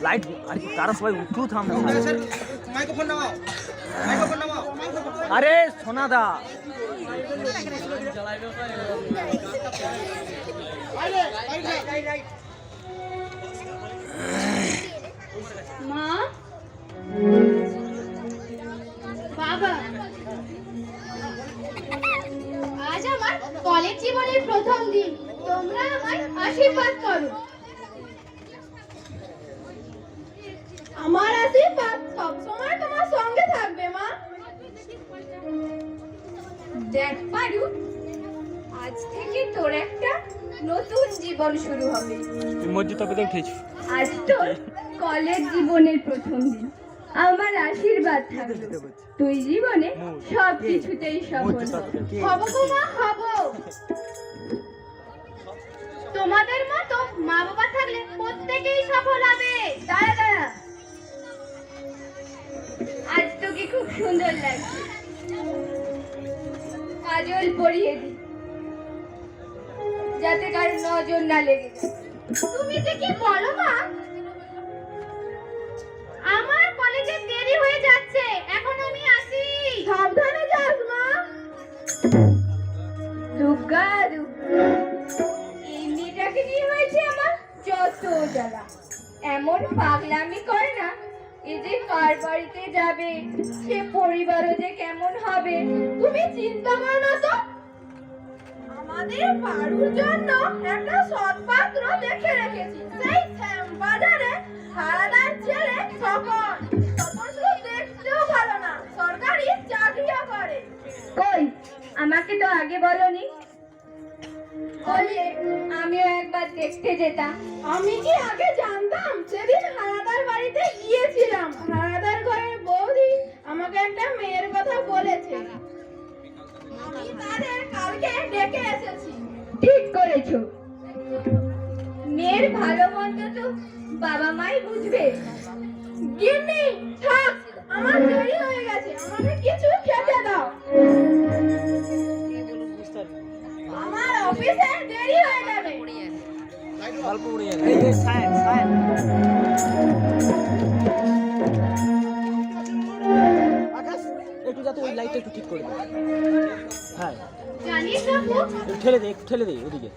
Light আর কি তারা সবাই উঠু থাম না মাইক্রোফোন নামাও আরে সোনা দা মা বাবা আজ আমার কলেজ জীবনের প্রথম দিন তোমরা আমায় আশীর্বাদ করো আমার আশীর্বাদ সবসময় তোমার সঙ্গে থাকবে মা দেখ পারু আজ থেকে তোর একটা নতুন জীবন শুরু হবে তুই মসজিদ তবে উঠেছিস আজ তোর কলেজ জীবনের প্রথম দিন আমার আশীর্বাদ থাকবে তুই জীবনে সব কিছুতেই সফল হব গো মা হব তোমাদের মতো মা বাবা থাকলে প্রত্যেকেই সফল হবে দাঁড়া দাঁড়া আজ তোকে খুব সুন্দর লাগছে কাজল পরিয়ে দি যাতে কারো নজর না লেগে যায় তুমি যে কি বলো মা আমার কলেজে দেরি হয়ে যাচ্ছে এখন আমি আসি সাবধানে যাস মা দুর্গা দুর্গা এই মেয়েটাকে নিয়ে হয়েছে আমার যত জ্বালা এমন পাগলামি করে না এই যে কার বাড়িতে যাবে সে পরিবারও যে কেমন হবে তুমি চিন্তা করো না তো আমাদের পারুর জন্য একটা সৎপাত্র দেখে রেখেছি সেই শ্যামবাজারে হারাদার ছেলে তপন শুধু দেখতেও ভালো না সরকারি চাকরিও করে কই আমাকে তো আগে বলনি বললে আমিও একবার দেখতে যেতাম আমি কি আগে জানতাম সেদিন হারাদার বাড়িতে গিয়েছিলাম হারাদার ঘরের বৌদি আমাকে একটা মেয়ের কথা বলেছে আমি তাদের কালকে ডেকে এসেছি ঠিক করেছো মেয়ের ভালো মন্দ তো বাবা মাই বুঝবে গিন্নি থাক আমার দেরি হয়ে গেছে আমাকে কিছু খেতে দাও আমার অফিসে দেরি হয়ে যাবে অল্প উড়ে যাবে এই সায়েন্স আকাশ একটু যাতে ওই লাইটটা একটু ঠিক করে দে হ্যাঁ জানিস বাবু একটু ঠেলে দে ওদিকে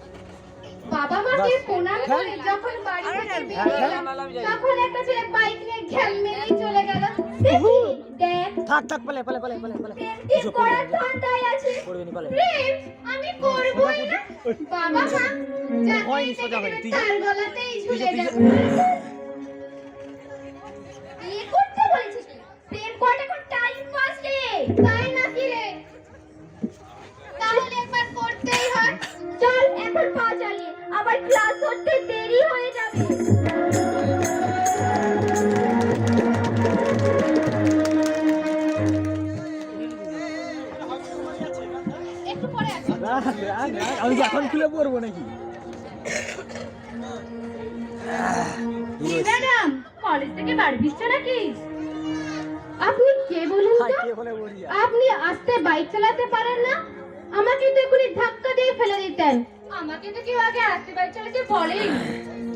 বাবা মাকে প্রণাম করে যখন বাড়ি থেকে বেরিয়েলাম তখন একটা ছেলে বাইক নিয়ে ঘ্যাম মেরেই চলে গেল দেখি দেখ থাক পালে কিছু করার ঠান্ডায় আছে প্রেম আমি করবই না বাবা মা হয়নি সোজা হয়নি তুই তার গলাতেই ঝুলে যাবে বিয়ে করতে বলেছিস প্রেম করাটা কোন টাইম পাস রে তাই নাকি রে তাহলে একবার করতেই হয় চল এখন পা চালিয়ে আবার ক্লাস করতে দেরি হয়ে যাবে একটু পরে আসি আমি এখন খুলে পড়বো নাকি ম্যাডাম কলেজ থেকে বাড়ি ফিরছো নাকি আপনি কে বলুন তো আপনি আস্তে বাইক চালাতে পারেন না আমাকে তো এখনই ধাক্কা দিয়ে ফেলে দিতেন আমাকে তো কেউ আগে আস্তে বাইক চালাতে বলেনি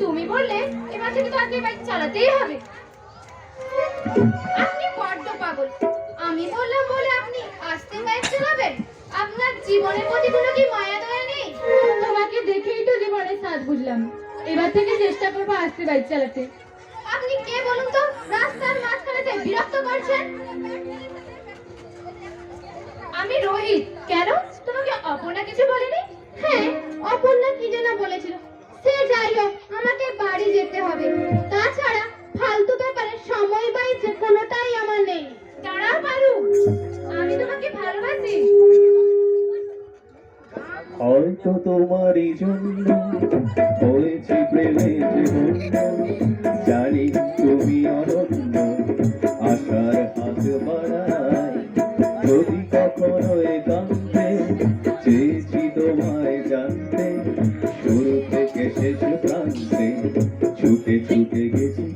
তুমি বললে এবার থেকে তো আস্তে বাইক চালাতেই হবে আপনি বড্ড পাগল আমি বললাম বলে আপনি আস্তে বাইক চালাবেন আপনার জীবনের প্রতি কোনো কি মায়া দয়া নেই তোমাকে দেখেই তো জীবনের স্বাদ বুঝলাম এবার থেকে চেষ্টা করবো আস্তে বাইক চালাতে আপনি কে বলুন তো রাস্তার মাঝখানে বিরক্ত করছেন আমি রোহিত কেন তোমাকে অপর্ণা কিছু বলেনি হ্যাঁ অপর্ণা কি যেন বলেছিল সে যাই হোক আমাকে বাড়ি যেতে হবে তাছাড়া ফালতু ব্যাপারে সময় বা ইচ্ছে কোনোটাই আমার নেই দাঁড়াও পারু আমি তোমাকে ভালোবাসি হয়তো তোমারই জন্য হয়েছে প্রেমের জানি তুমি অনন্য আশার হাত বাড়াই যদি কখনো একান্তে চেয়েছি তোমায় জানতে শুরু থেকে শেষ প্রান্তে ছুটে গেছি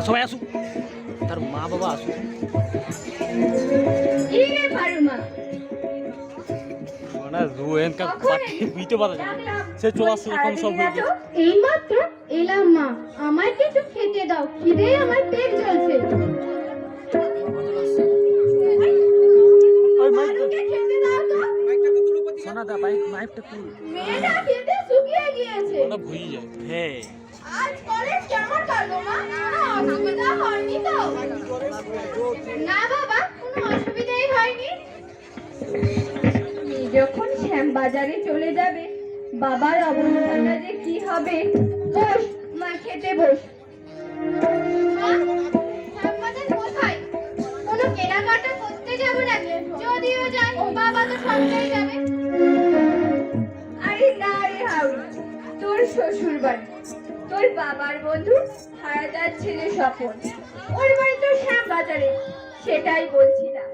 সবাই আসুক, তার মা বাবা আসুক। এই রে পারুমা, মানে রোয়েন কা পাটি বুঝতে পারে না, সে চলে আসছে এখন সব হয়ে গেছে। এই মাত্র এলাম মা, আমায় কিছু খেতে দাও, খিদে আমার পেট জ্বলছে। ওই মাইক পারুকে খেতে দাও তো। মাইকটাকে তুলো পতি শোনা দা ভাই, মাইকটা তুল, মেয়েটা খেতে শুকিয়ে গিয়েছে। ওটা ভুই যায়। হ্যাঁ আজ কলেজ কেমন কাটলো মা? কোনো অসুবিধা হয়নি তো? না বাবা, কোনো অসুবিধাই হয়নি। মেয়ে যখন শ্যামবাজারে চলে যাবে, বাবার অবস্থাটা যে কি হবে। বস মা, খেতে বস। মা, শ্যামবাজার কোথায়? কোনো কেনাকাটা করতে যাবো নাকি? যদিও যাই, বাবা তো সঙ্গেই যাবে। আরে না রে হাউড়ি, তোর শ্বশুর বাড়ি, তোর বাবার বন্ধু হারাদার ছেলে স্বপন, ওর বাড়ি তো শ্যামবাজারে, সেটাই বলছিলাম।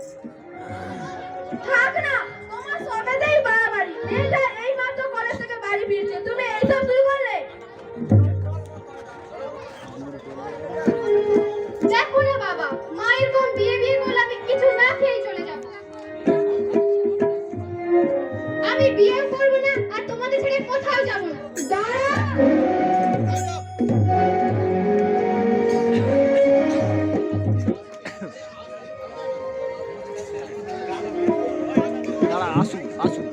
থাক না, তোমার সবেতেই বাড়াবাড়ি। মেয়েটা এই মাত্র কলেজ থেকে বাড়ি ফিরছে, তুমি এইসব শুরু করলে? দেখো না বাবা, মায়ের কম বিয়ে বিয়ে করলে আমি কিছু না খেয়ে চলে যাব। আমি বিয়ে করবো না আর তোমাদের ছেড়ে কোথাও যাব না। দাঁড়া, দাঁড়া, আসুক আসুক।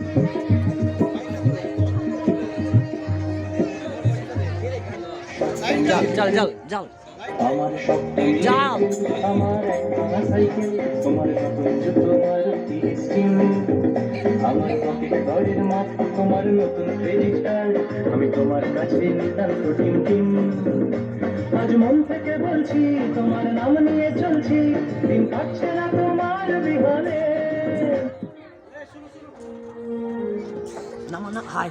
যাল যাল যাল যাল আমার স্বপ্নের যাও। আমার একটা সাইকেল, তোমার কাগজ, তোমার টিস্টিং, আমার পকেট ঘরের মাপ, তোমার নতুন ক্রেডিট কার্ড, আমি তোমার কাছে নিতান্ত টিম। আজ মন থেকে বলছি, তোমার নাম নিয়ে চলছি, দিন কাটছে না তোমার বিহারে। না না হাই,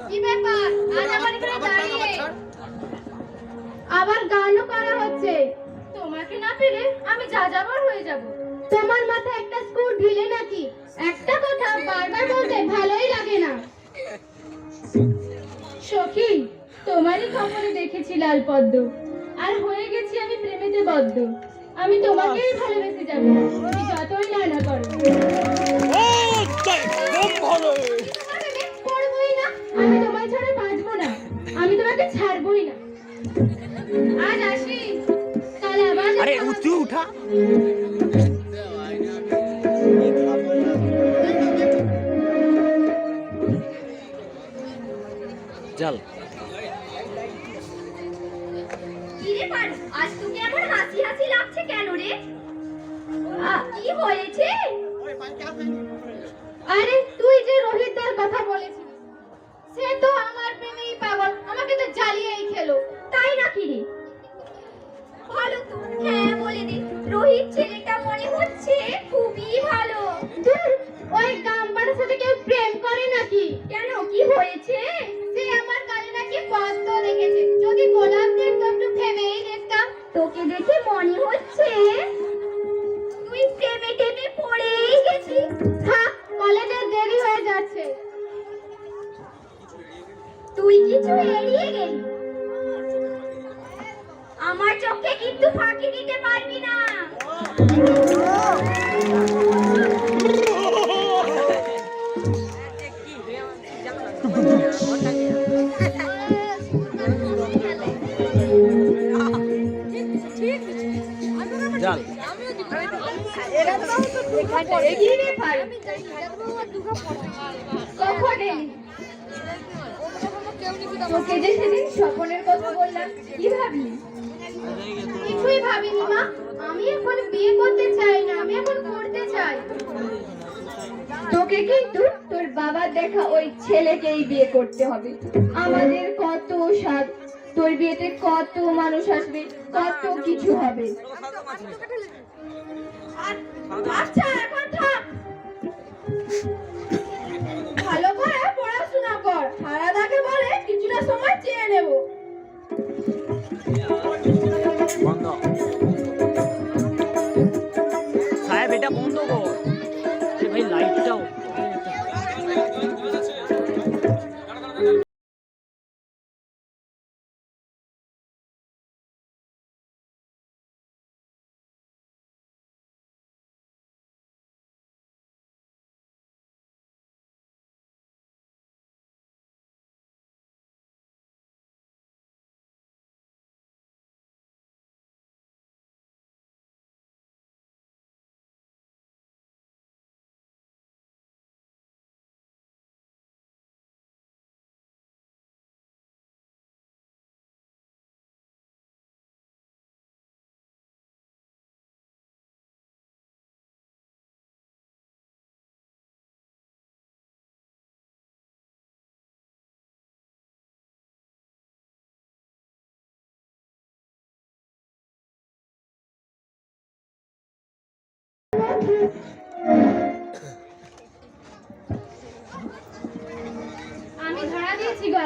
কি ব্যাপার? আজ আমার এখানে দাঁড়িয়ে আবার গানও করা হচ্ছে। তোমাকে না পেলে আমি যাযাবর হয়ে যাব। তোমার মাথায় একটা স্ক্রু ঢিলে নাকি? একটা কথা বারবার বলতে ভালোই লাগে না। সখী, তোমারই খবরে দেখেছি লাল পদ্ম, আর হয়ে গেছি আমি প্রেমেতে বদ্ধ। আমি তোমাকেই ভালোবেসে যাব, তুমি যতই না করো। তোমাকে মিস করবোই না, আমি তোমায় ছাড়া বাঁচবো না, আমি তোমাকে ছাড়বোই না। আজ আসি, কাল আবার আরে দেখা হবে। তুই উঠা। চল কি রে পারু, আজ তোকে এমন হাসি হাসি লাগছে কেন রে? কি হয়েছে? আরে তুই যে রোহিতদার কথা বলেছিস, সে তো আমার প্রেমেই পাগল, আমাকে তো জ্বালিয়েই খেলো। তাই নাকি রে? ভালো তো, হ্যাঁ বলে দে, রোহিত ছেলেটা মনে হচ্ছে খুবই ভালো। ওই গাম্বারের সাথে কেউ প্রেম করে নাকি? কেন, কি হয়েছে? সে আমার গালে নাকি পদ্ম দেখেছে, যদি গোলাপ দেখতো একটু ভেবেই দেখতাম। তোকে দেখে মনে হচ্ছে তুই প্রেমে টেমে পড়েই গেছিস। থাক, কলেজে দেরি হয়ে যাচ্ছে। তুই কিছু এড়িয়ে গেলি, আমার চোখে কিন্তু ফাঁকি দিতে পারবি না। চল কখন এলি? তোকে যে সেদিন স্বপনের কথা বললাম, কি ভাবলি? কিছুই ভাবিনি মা, আমি এখন বিয়ে করতে চাই না, আমি এখন পড়তে চাই। তোকে কিন্তু তোর বাবার দেখা ওই ছেলেকেই বিয়ে করতে হবে। আমাদের কত স্বাদ, তোর বিয়েতে কত মানুষ আসবে, কত কিছু হবে। আচ্ছা এখন থাক, ভালো করে পড়াশোনা কর। হারাদাকে বলে কিছুটা সময় চেয়ে নেব। বন্ধ সাহেব, এটা বন্ধ কর। ভাই লাইটটাও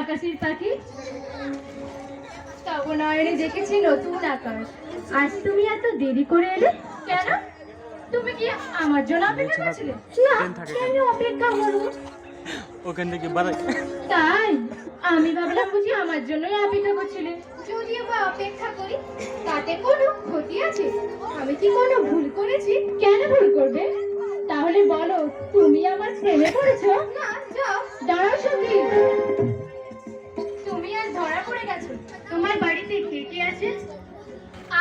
আকাশের পাখি, তব নয়নে দেখেছি নতুন আকাশ। আজ তুমি এত দেরি করে এলে কেন? তুমি কি আমার জন্য অপেক্ষা করছিলে? না, কেন অপেক্ষা করবো? ওখান থেকে বাড়াই। তাই আমি ভাবলাম বুঝি আমার জন্যই অপেক্ষা করছিলে। যদিও বা অপেক্ষা করি, তাতে কোনো ক্ষতি আছে? আমি কি কোনো ভুল করেছি? কেন ভুল করবে? তাহলে বলো, তুমি আমার প্রেমে পড়েছো? না, যাও দাঁড়াও সখী, তুমি আজ ধরা পড়ে গেছো। তোমার বাড়িতে কে কে আছে?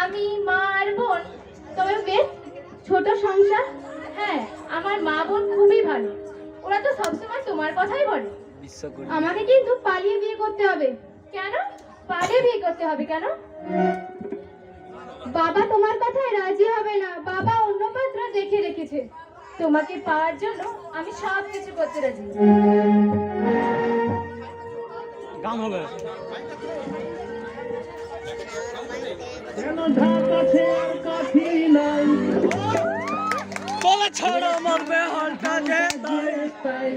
আমি, মা আর বোন। তবে বেশ ছোট সংসার। হ্যাঁ, আমার মা বোন খুবই ভালো, ওরা তো সবসময় তোমার কথাই বলে। আমাকে কিন্তু পালিয়ে বিয়ে করতে হবে। কেন পালিয়ে বিয়ে করতে হবে কেন? বাবা তোমার কথায় রাজি হবে না, বাবা অন্য পাত্র দেখে রেখেছে। তোমাকে পাওয়ার জন্য আমি সব কিছু করতে রাজি। গান হবে কেন ঢাকাছে আর কাঠি নাই বলে ছাড়া মারবে হরকাজে তাই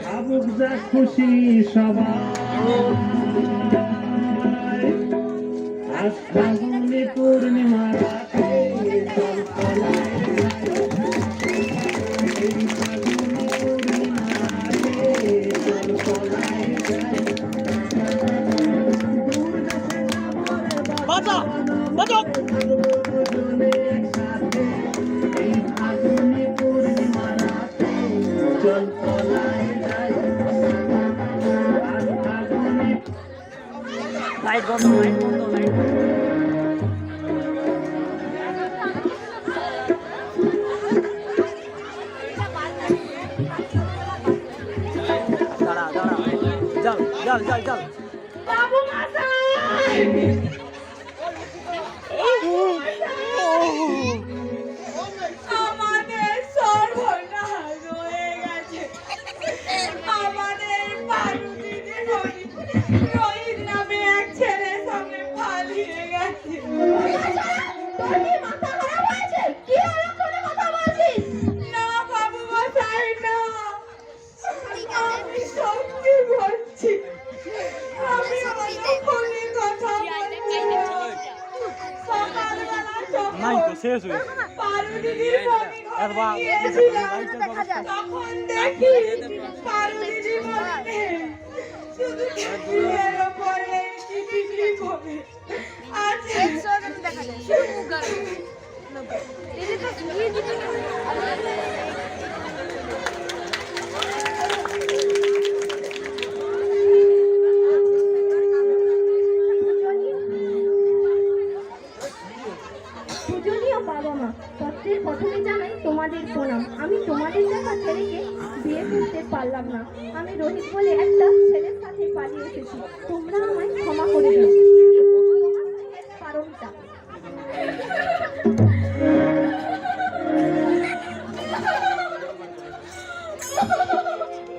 ভাবুক যা খুশি সবাই আজ ফাগুনে পূর্ণিমা রাতে চল পলাই এই ফাগুনে পূর্ণিমা রাতে চল পলাই বাজা বাজা দুজনে একসাথে এই ফাগুনে পূর্ণিমা রাতে চল পলাই যাই আজ ফাগুনে লাইট বন্ধ লাইট বন্ধ লাইট দাঁড়া দাঁড়া চল চল চল চল বাবু মশাই, আমাদের সর্বনাশ হয়ে গেছে। আমাদের পার্বতীতে রোহিত নামে এক ছেলের সঙ্গে পালিয়ে গেছে। তোর কি মাথা খারাপ হয়েছে? কি অলক্ষণে কথা বলছিস? না বাবু মশাই, না, আমি সত্যি বলছি। আমি অলক্ষণে কথা বলছি। সকালবেলা নাই তো শেষ হয়ে পার্বতীদির সঙ্গে আর বা তখন দেখি পার্বতীদি বলতে শুধু টেবিলের ওপরে টিকলি পড়ে আছে। পূজনীয় বাবা মা, পত্রের প্রথমে জানাই তোমাদের প্রণাম। আমি তোমাদের দেখা ছেলেকে বিয়ে করতে পারলাম না। আমি রোহিত বলে একটা ছেলের সাথে পালিয়ে এসেছি। তোমরা আমায় ক্ষমা করে দাও। কারণটা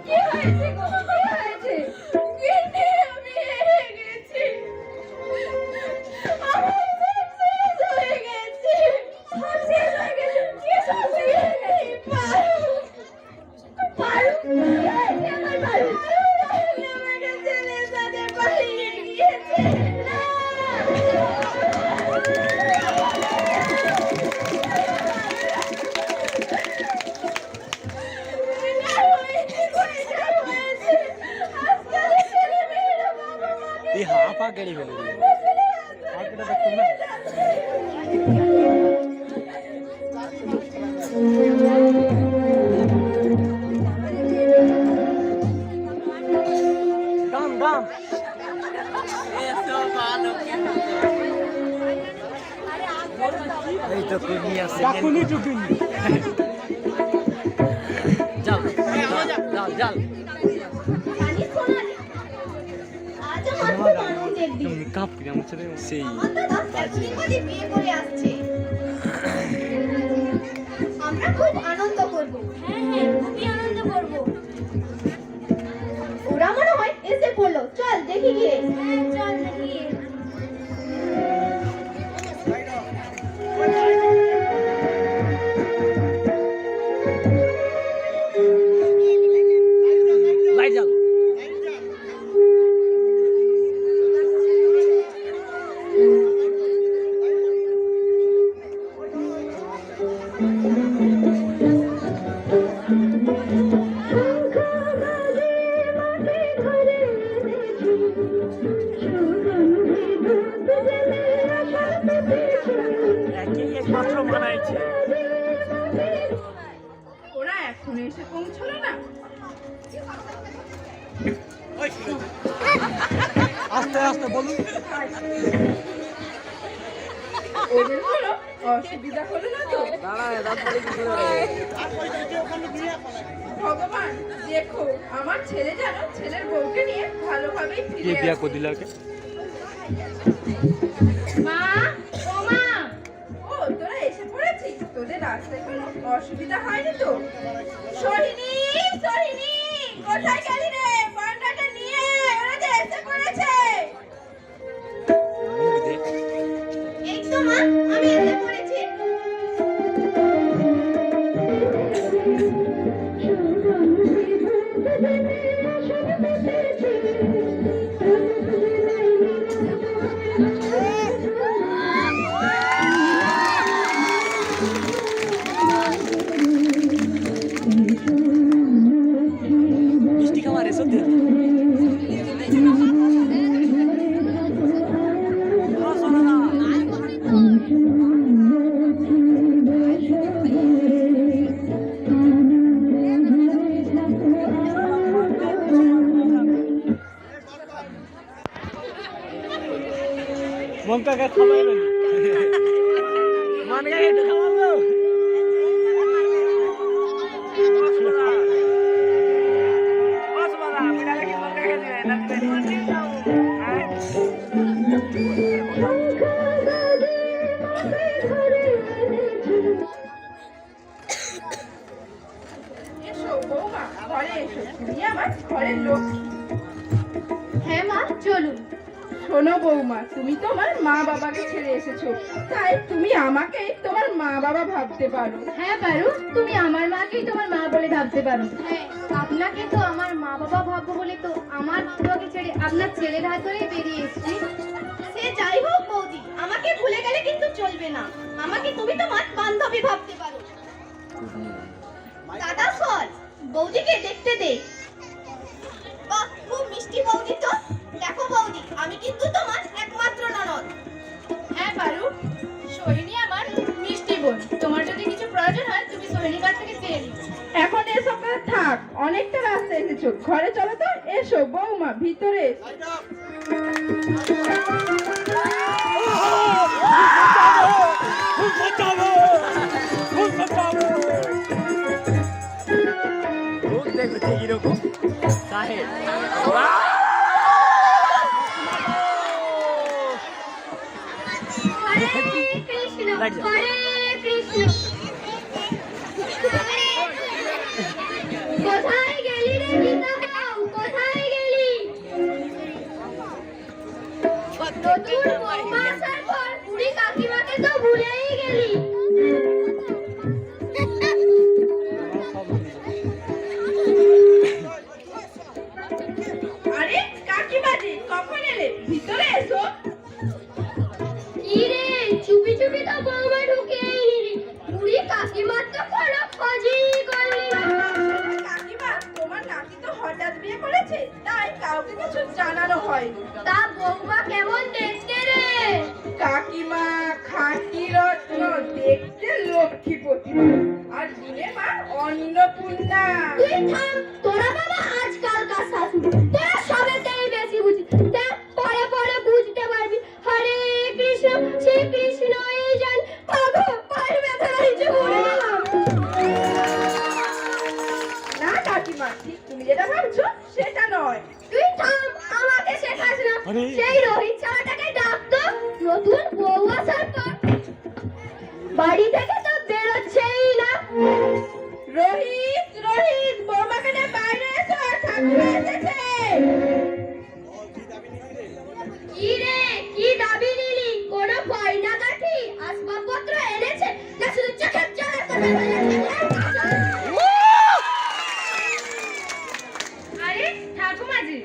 কি হয়েছে গো? কি হয়েছে? কিডনি আমি হেরে গেছি। আমার সব শেষ হয়ে গেছে। সব শেষ হয়ে গেছে। কি সব শেষ হয়ে গেছে? পারু, কি হয়েছে আমার পারু? আমাকে ছেলের সাথে পালিয়ে গিয়েছে। না! এই হাফা গেড়ি ফেলে দিল হাফটা দেখো না গাম গাম এই তো কুনি আছে কুনি টুকুনি যাও যাও যাও জানিস সোনালি, আজ আমার খুব আনন্দের দিন। তুমি কাপ কি আমার ছেলে সেই আমার দাদা এখনই করে বিয়ে করে আসছে। আমরা খুব আনন্দ করব। হ্যাঁ হ্যাঁ, খুবই আনন্দ করব। ওরা মনে হয় এসে পড়লো। চল দেখি গিয়ে। হ্যাঁ চল দেখি। লাইট জ্বাল পৌঁছলো না? আস্তে আস্তে বলুন। ওদের কোনো অসুবিধা হলো না তো? ভগবান দেখো আমার ছেলে যেন ছেলের বউকে নিয়ে ভালোভাবেই ফিরে আসে। মা, ও মা, ও তোরা এসে পড়েছিস? তোদের রাস্তায় কোনো অসুবিধা হয়নি তো? সোহিনী, সোহিনী, কোথায় গেলি রে? পান্ডাটা নিয়ে ওরা যে এসে পড়েছে। এই তো মা, আমি এসে পড়েছি। মিষ্টি খাবার এসব দিয়ে মনকাকে খাওয়াবেন মনকাকে একটু খাওয়াবো এসো বৌমা, ঘরে এসো। তুমি আমার ঘরের লক্ষ্মী। হ্যাঁ মা, চলুন। শোনো বৌমা, তুমি তোমার মা বাবাকে ছেড়ে এসেছো, তাই তুমি আমাকে তোমার মা বাবা ভাবতে পারো। হ্যাঁ পারো, তুমি আমার মাকেই তোমার মা বলে ভাবতে পারো। হ্যাঁ, আপনাকে তো আমার মা বাবা ভাববো বলে তো আমার তোমাকে ছেড়ে আপনার ছেলের হাত ধরে বেরিয়ে এসেছি। সে যাই হোক বৌদি, আমাকে ভুলে গেলে কিন্তু চলবে না। আমাকে তুমি তোমার বান্ধবী ভাবতে পারো। দাদা সর, বৌদিকে দেখতে দে। বাহ, খুব মিষ্টি বৌদি তো। দেখো বৌদি, আমি কিন্তু তোমার একমাত্র ননদ। হ্যাঁ পারু, সোহিনী আমার মিষ্টি বোন। তোমার যদি কিছু প্রয়োজন হয় তুমি সোহিনীর কাছ থেকে চেয়ে নিও। এখন এসব কথা থাক, অনেকটা রাস্তা এসেছো, ঘরে চলো তো। এসো বৌমা, ভিতরে এসো। কিরকম সাহেব হরে কৃষ্ণ, হরে কৃষ্ণ। কোথায় গেলি রে গীতা বাবু, কোথায় গেলি? নতুন বৌমা আসার পর বুড়ি কাকিমাকে তো ভুলেই গেলি। আরে কাকিমাজি, কখন এলে? ভিতরে এসো। কি রে, চুপি চুপি তো বৌমা ঢুকে এলি। বুড়ি কাকিমার তো কোনো খোঁজই করলি না। কাকিমা, তোমার নাতি তো হঠাৎ বিয়ে করেছে, তাই কাউকে কিছু জানানো হয়নি। তা বৌমা কেমন দেখতে রে? কাকিমা খাঁটি রত্ন, দেখতে লক্ষ্মীপতি, আর দিনে মা অন্নপূর্ণা। তুই থাম, তোরা বাবা আজকালকার শাশুড়ি, তোরা সবেতেই বেশি বুঝিস। দেখ, পরে পরে বুঝতে পারবি। হরে কৃষ্ণ, শ্রী কৃষ্ণই জান। মাগো, পায়ের ব্যথা হয়েছে, মরে গেলাম। না কাকিমা, ঠিক তুমি যেটা ভাবছো সেটা নয়। তুই থাম, আমাকে শেখাস না। আরে। সেই রোহিত ছাড়াটাকে ডাকতো। নতুন বউ আসার পর বাড়ি থেকে তো বেরোচ্ছেই না। রোহিত, রোহিত, বৌমাকে নিয়ে বাইরে এসো, ঠাকুর এসেছে। কি রে, কি দাবি নিলি? কোনো গয়না কাঠি আসবাবপত্র এনেছে না শুধু চোখের জলের কথা বলে? আরে ঠাকুমাজি,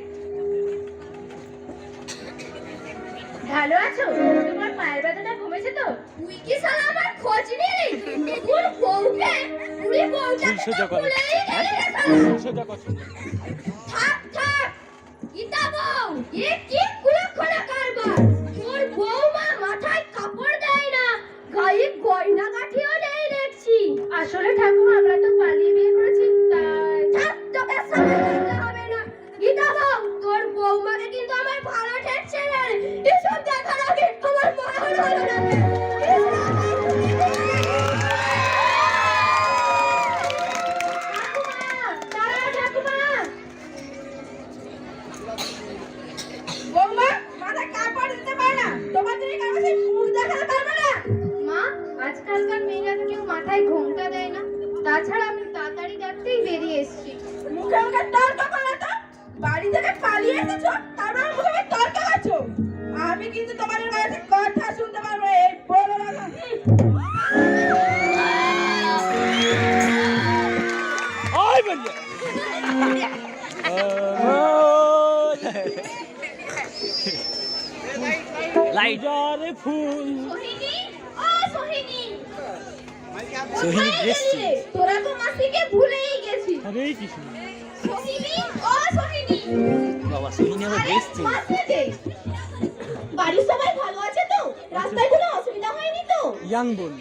ভালো আছো? তোমার পায়ের ব্যথাটা কমেছে তো? তুই কি শালা আমার খোঁজ নিলি? তোর বউকে, পুরি বউটা সোজা কথা। ভুলেই গেলি রে শালা। সোজা কথা। থাক থাক, গীতা বউ, এ কি কুলক্ষণা কারবার? তোর বউমা মাথায় কাপড় দেয় না, গায়ে গয়না কাঠিও নেই দেখছি। আসলে ঠাকুমা, আমরা তো পালিয়ে বিয়ে করেছি, তাই সাথে যেতে হবে না। গীতা বাবু, তোর বৌমাকে কিন্তু আমার ভালো ঠেকছে না। এসব দেখার আগে আমার মরণ হলো না। বৌমা মাথা কাপড় দিতে পারে না, তোমার জন্য কারো সেই মুখ দেখাতে পারবে না। মা, আজকালকার মেয়েরা তো কেউ মাথায় ঘোমটা দেয় না। তাছাড়া আমি তাড়াতাড়ি যাচ্তেই বেরিয়ে এসেছি। মুখে মুখে তর্ক করো তো। বাড়ি থেকে পালিয়ে এসেছো, তারপর মুখে মুখে তর্ক করছো। আমি কিন্তু তোমাদের কাছে কথা শুনতে পারবো না, এই বলো না। আয় বলিয়া লাইটারে ফুল সোহিনী, ও সোহিনী, সোহিনী ড্রেস তোরা তো মাসিকে ভুলেই গেছিস। আরে কৃষ্ণ সোহিনী, ও সোহিনী, বাবা সোহিনী আমার ড্রেস মাসি যে। বাড়ির সবাই ভালো আছে তো? রাস্তায় কোনো অসুবিধা হয়নি তো? ইয়াং বোন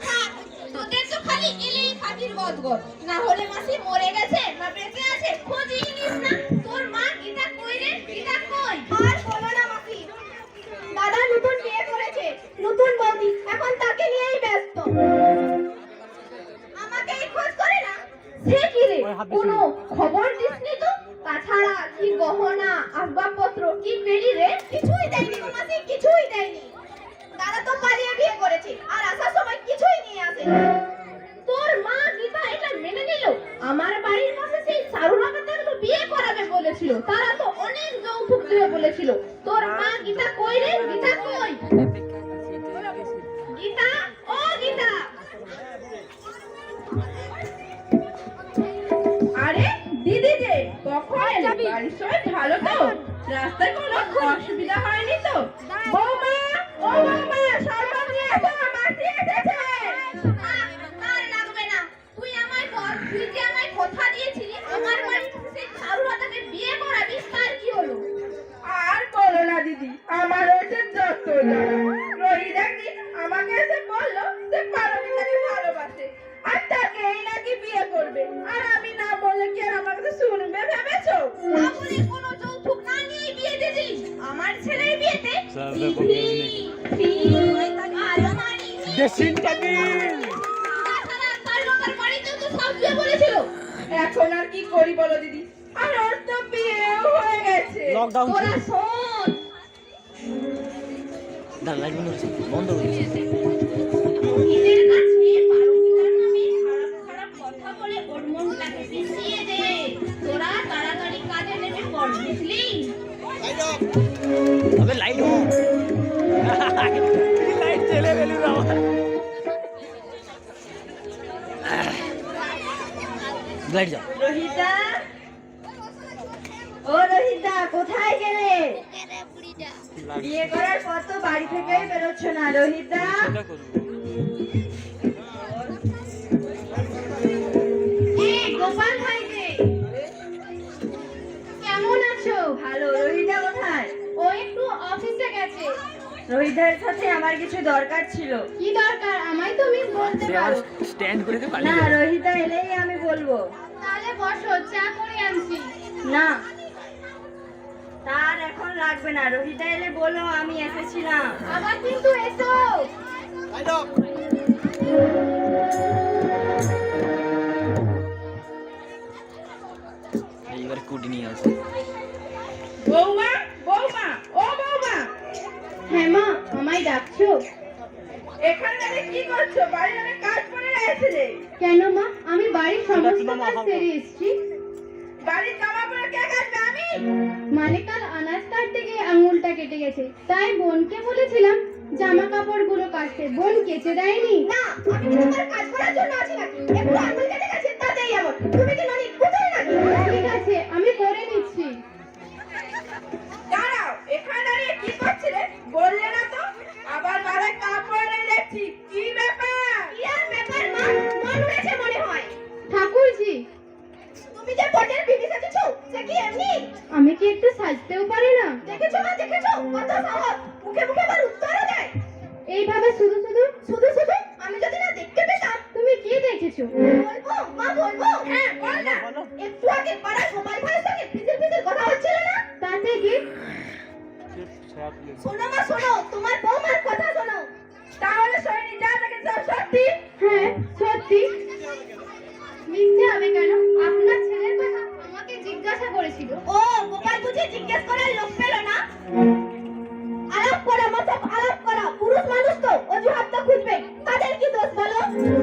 হ্যাঁ, তোদের তো খালি এলেই ফাটির গদগদ। না হলে মাসি মরে গেছে না বেঁচে আছে খোঁজই নিস না। তোর মা গীতা কই রে? গীতা কই? আর বলো না মাসি, দাদা নতুন বিয়ে করেছে, নতুন বৌদি, এখন তাকে নিয়েই ব্যস্ত। আমাকেই খোঁজ করে না। সে কি রে, কোনো খবর দিসনি তো? তাছাড়া কি গহনা আসবাবপত্র কি পেলি রে? কিছুই দেয়নি গো মাসি, কিছুই দেয়নি। দাদা তো পালিয়ে বিয়ে করেছে আর আসার সময় কিছুই নিয়ে আসেনি। তোর মা গীতা এটা মেনে নিল? আমার বাড়ির পাশে সেই সারুনাকাতে তো বিয়ে করাবে বলেছিল, তারা তো অনেক যৌতুক দিবে বলেছিল। তোর মা গীতা কই রে? গীতা কই? গীতা, ও গীতা। আরে দিদি যে, কখন এলি? বাড়ির সবাই ভালো তো? রাস্তায় কোনো অসুবিধা হয়নি তো? বৌমা, ও বৌমা, সরকার নিয়ে এসো, মাসি এসেছে। আর লাগবে না, তুই আমায় বল, তুই যে আমায় কথা দিয়েছিলি আমার বাড়ির সেই সারুনাকাকে বিয়ে করাবি, তার কি হলো? আর বলো না দিদি, আমার হয়েছে যত জ্বালা। রোহিত একদিন আমাকে এসে বললো যে পারমিতাকে ভালোবাসে আর তাকে এই নাকি বিয়ে করবে। আর আমি না বললে কি আর আমার কাছে শুনবে ভেবেছো? না বলে কোনো যৌতুক না নিয়ে বিয়ে দিয়ে দিলি। আমার ছেলের বিয়েতে আলমারি, ড্রেসিং টেবিল তাছাড়া তার লোকের বাড়িতেও তো সব বিয়ে বলেছিল। এখন আর কি করি বলো দিদি, আর ওর তো বিয়েও হয়ে গেছে। লকডাউন তোরা শোন, দাঁড়া লাইট বন্ধ করে দিয়েছে নিজের কাছে পারমিতার নামে খারাপ খারাপ কথা বলে ওর মনটাকে পিছিয়ে দে। তোরা তাড়াতাড়ি কাজে নেমে পড়, বুঝলি? अबे लाइट हो लाइट चले गई बाबा लाइट जाओ রোহিতা, ও রোহিতা, কোথায় গেলে? বিয়ে করার পর তো বাড়ি থেকেই বেরোচ্ছ না রোহিতা। এই গোপাল ভাই যে, কেমন আছো? ভালো। রোহিতা কোথায়? ও একটু অফিসে গেছে। রোহিতার সাথে আমার কিছু দরকার ছিল। কি দরকার আমায় তুমি বলতে পারো। স্ট্যান্ড করে দে না, পালিয়ে রোহিতা এলেই আমি বলবো। তাহলে বসো, চা করে আনছি। না, তার এখন লাগবে না। রোহিতা এলে বলো আমি এসেছিলাম। আবার কিন্তু এসো। এইবার কুটি নিয়ে আসে বৌমা, বৌমা, ও বৌমা, হ্যাঁ মা, আমায় ডাকছো? এখানে দাঁড়িয়ে কি করছো? বাড়ির অনেক কাজ পড়ে রয়েছে যে। কেন মা, আমি বাড়ির সমস্ত কাজ সেরে এসেছি। বাড়ির জামা পরে কে কাটবে? আমি। মানে কাল আনাজ কাটতে গিয়ে আঙুলটা কেটে গেছে, তাই বোনকে বলেছিলাম জামা কাপড়গুলো কাটতে। বোন কেচে দেয়নি। না, আমি কি তোমার কাজ করার জন্য আছি নাকি? একটু আঙুল কেটে গেছে তাতেই এমন। তুমি কি ননি কোথায় নাকি? ঠিক আছে, আমি করে নিচ্ছি। দাঁড়াও, এখানে দাঁড়িয়ে কি করছিলে? বললে না তো? আবার মাথায় কাপড় নিয়ে দেখছি। কি ব্যাপার? কি আর ব্যাপার মা, মন উড়েছে মনে হয়। ঠাকুরজি, তুমি যে বটের বিবি সেজেছো, সে কি এমনি? আমি কি একটু সাজতেও পারি না? দেখেছো মা, দেখেছো কত সহজ, মুখে মুখে আবার উত্তরও দেয়। এইভাবে শুধু শুধু আমি যদি না দেখতে পেতাম। তুমি কি দেখেছো? বলবো মা, বলবো? হ্যাঁ, বল না। একটু আগে পাড়া শোনো মা শোনো, তোমার বৌমার কথা শোনো। তাহলে সৈনী যা থাকে সব সত্যি? হ্যাঁ সত্যি। মিথ্যে হবে কেন? আপনার ছেলের কথা আমাকে জিজ্ঞাসা করেছিল। ও গোপাল বুঝি জিজ্ঞেস করার লোক পেল না? আলাপ করা মতলব আলাপ করা, পুরুষ মানুষ তো অজুহাত তো খুঁজবে। তাদের কি দোষ বলো?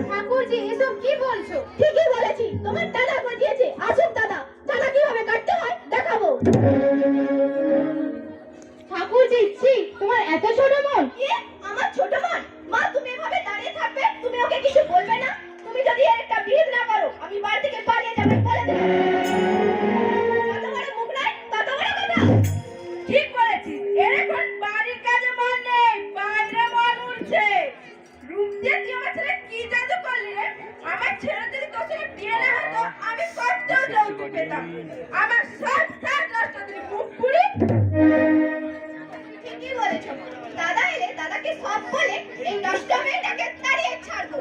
ঠাকুরজি এসব কি বলছো? ঠিকই বলেছি, তোমার দাদা বাজিয়েছে। আসুন দাদা, দাদা কিভাবে কাটতে হয় দেখাবো। ঠাকুরজি ছি, তোমার এত ছোট মন। কি আমার ছোট মন? মা তুমি এভাবে দাঁড়িয়ে থাকবে, তুমি ওকে কিছু বলবে না? তুমি যদি এর একটা বিহিত না করো আমি বাড়ি থেকে পালিয়ে যাবো বলে দিলাম। যত বড় মুখ নাই তত বড় কথা। ঠিক বলেছিস, এর এখন বাড়ির কাজে মন নেই, বাইরে মন উঠছে। রূপজে তুই আমার ছেলে কি জাদু করলি রে? আমার ছেলে যদি তোর সঙ্গে বিয়ে না হতো আমি কতটাও যৌতুক পেতাম। আমার সব সাত নষ্ট দিলি মুখ পুরি। ঠিকই বলেছো, দাদা এলে দাদাকে সব বলে এই নষ্ট মেয়েটাকে তাড়িয়ে ছাড়বো।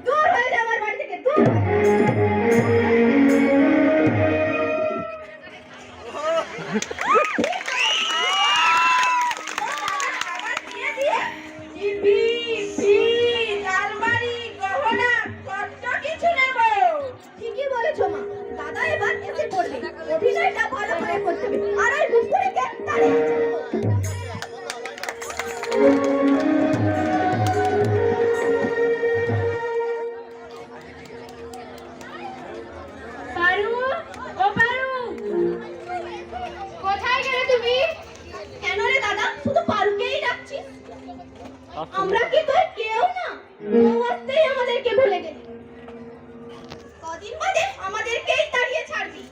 দূর হয়ে যা আমার বাড়ি থেকে, দূর। আমার বিয়ে দিয়ে টিভি, ফ্রিজ, আলমারি, গহনা কত কিছু নেব। ঠিকই বলেছো মা, দাদা এবার এসে পড়বে। অভিনয়টা ভালো করে করতে হবে, আর ওই মুখপুরিকে তাড়িয়ে ছাড়বো। পারু, ও পারু, কোথায় গেলে তুমি? কেন রে দাদা, শুধু পারুকেই ডাকছিস? আমরা কি তোর কেউ না? ও আসতেই আমাদেরকে ভুলে গেলি। কদিন বাদে আমাদেরকেই তাড়িয়ে ছাড়বি।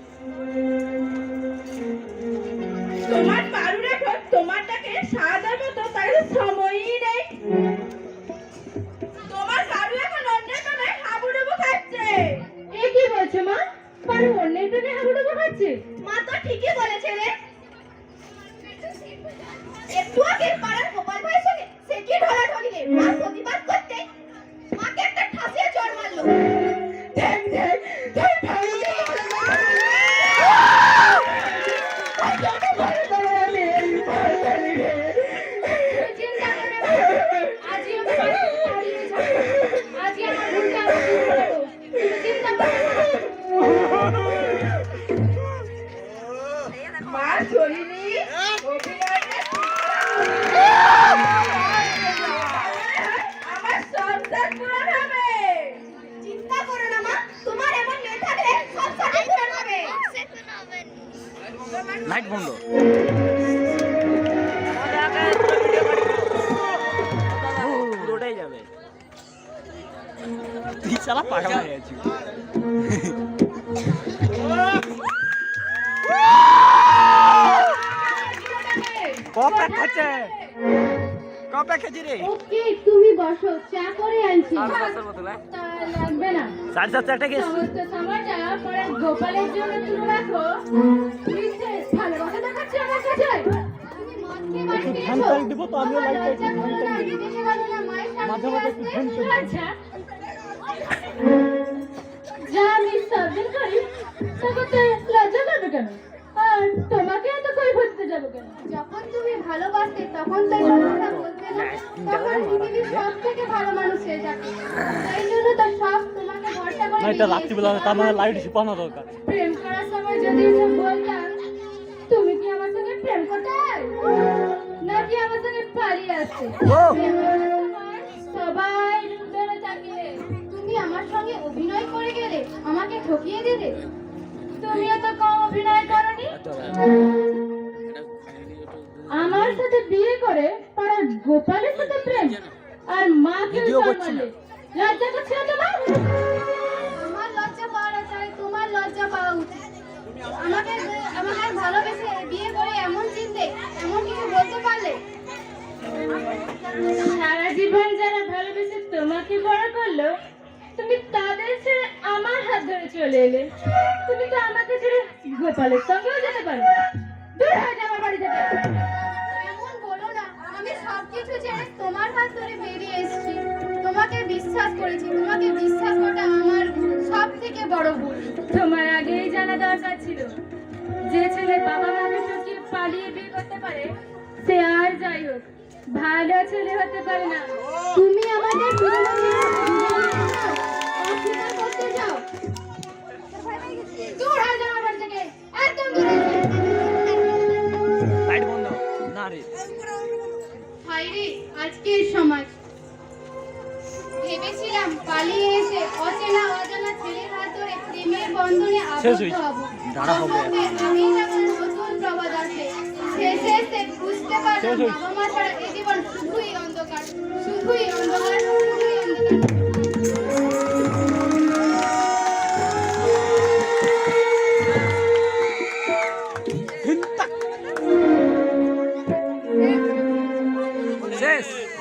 তোমার পারু রেখো, তোমারটাকে সাজার মতো তার সময়ই নেই। তোমার পারু এখন অন্যের কোণে হাবুডুবু খাচ্ছে। এ কি বলছো মা? পারু অন্যের জন্য হাবুডুবু খাচ্ছে? মা তো ঠিকই বলেছে রে। একটু আগে পাড়ার গোপাল ভাইয়ের সঙ্গে সে কি ঢলাঢলি রে। মা প্রতিবাদ করতে মাকে একটা ঠাসিয়ে চড় মারলো। দেখ দেখ দেখ পারুকে বলে চিন্তা করবে না, আজই আমি বাড়ি থেকে পালিয়ে যাবো। আজই আমার ভুলটা আমি ঠিক করবো। তুমি চিন্তা করবে না। মা শরীরে অভিনয়টা আমার সংসার পূরণ হবে। চিন্তা করো না মা, তোমার এমন মেয়ে থাকলে সব সাথে পূরণ হবে। লাইট বন্ধ। পুরোটাই যাবে। তুই শালা পাগল হয়ে গেছিস। কপে খাচ্ছে, কপে খেয়েছি রে। ওকে তুমি বসো, চা করে আনছি। তা লাগবে না। সাড়ে সাতটা একটা খেয়েছি। সমস্ত সময়টা পরে গোপালের জন্য তুলে রাখো। বিশেষ ভালোবাসা দেখাচ্ছে আমার কাছে। তুমি মদ খেয়ে বাড়ি ফিরেছো। ঘন্টায় দিব তো আমিও লাইট লজ্জা আছি, করো না, ঘন্টায় দিব। বিদেশে গেলো না, মায়ের সামনে মাঝে মাঝে একটু আসতে ঘন্টা দিব। লজ্জা। যা আমি সাবধান করি তা করতে লজ্জা করবে কেন? আর তোমাকে এত কই ভরতে যাবো কেন? যখন তুমি ভালোবাসতে তখন তো কথা বলতে না। তখন পৃথিবীর সব থেকে ভালো মানুষ হয়ে যাবে। তাই জন্য তো সব তোমাকে ভরসা করে না, এটা নিয়ে রাত্রিবেলা এসেছি। তার মানে লাইট ছিপানো দরকার। প্রেম করার সময় যদি এসব বলতাম, তুমি কি আমার সঙ্গে প্রেম করতে নাকি আমার সঙ্গে পালিয়ে আসছে? ও! প্রেম করার সময় সবাই রূপ ধরে থাকে। তুমি আমার সঙ্গে অভিনয় করে গেলে, আমাকে ঠকিয়ে দিলে। তুমিও তো কম অভিনয় করনি। আমার সাথে বিয়ে করে পাড়ার গোপালের সাথে প্রেম, আর মাকে ভিডিও করছি না। লজ্জা করছে না তোমার? আমার লজ্জা পাওয়া চাই, তোমার লজ্জা পাওয়া উচিত। আমাকে ভালোবেসে বিয়ে করে এমন চিনতে, এমন কিছু বলতে পারলে। সারা জীবন যারা ভালোবেসে তোমাকে বড় করলো, তুমি তাদের ছেড়ে আমার হাত ধরে চলে এলে। তুমি তো আমাকে ছেড়ে গোপালের সঙ্গেও যেতে পারবে না। দূর হয়ে যাও আমার বাড়ি থেকে। এমন বলো না, আমি সবকিছু ছেড়ে তোমার হাত ধরে বেরিয়ে এসেছি। তোমাকে বিশ্বাস করেছি, তোমাকে বিশ্বাস করাটা আমার সব থেকে বড় ভুল। তোমার আগেই জানা দরকার ছিল, যে ছেলে বাবা মাকে ঠকিয়ে পারে সে আর যাই হোক ভালো ছেলে হতে পারে না। তুমি আমাদের অস্বীকার করতে যাও। দূর হয়ে যাও আমার থেকে, একদম দূর হয়ে যাও। লাইট বন্ধ না রে। হায়রে আজকের সমাজ। ভেবেছিলাম পালিয়ে এসে অচেনা অজানা ছেলের হাত ধরে প্রেমের বন্ধনে আবদ্ধ হব। আমি যখন নতুন প্রবাদ আসে শেষে বুঝতে পারলাম বাবা মা ছাড়া এই জীবন শুধুই অন্ধকার।